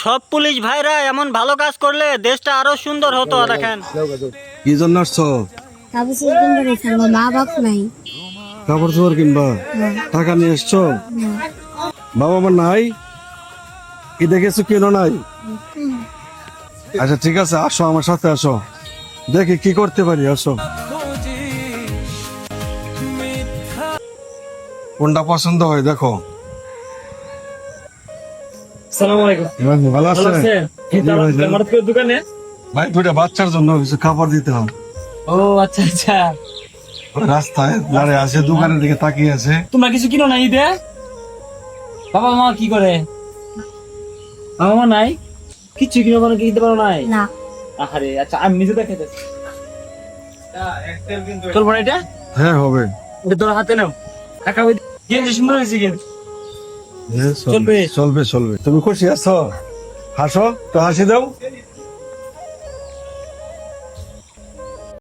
সব পুলিশ ভাইরা এমন ভালো কাজ করলে দেশটা আরো সুন্দর হতো। দেখেন কি জন্য আসছো? কাপড় চোপড় কিনতে গেছি, আমার মা বাপ নাই। কাপড় চোপড় কিনবা? টাকা নিয়ে এসছো? বাবা মা নাই? কি দেখেছো কেন নাই? আচ্ছা ঠিক আছে, আসো আমার সাথে আসো, দেখি কি করতে পারি, আসো। কোনটা পছন্দ হয় দেখো। আসসালামু আলাইকুম। ভালো আছে? এই তো আমার তো দোকানে। ভাই দুইটা বাচ্চার জন্য কিছু খাবার দিতে হবে। ও আচ্ছা আচ্ছা, ওই রাস্তায় দাঁড়িয়ে আছে, দোকানের দিকে তাকিয়ে আছে। তোমরা কিছু কিনো না ঈদে? বাবা মা কি করে? বাবা মা নাই, কিছু কিনো মানে কিনতে পারো নাই? না, আরে আচ্ছা, আমি নিজে দেখে দিচ্ছি। তোর বড় এটা? হ্যাঁ হবে। এটা তোর হাতে নাও। কাকা ওই গেঞ্জি সুন্দর হয়েছে কিন্তু। হ্যাঁ, চলবে। চলবে চলবে। তুমি খুশি আছো? হাসো তো, হাসি দাও।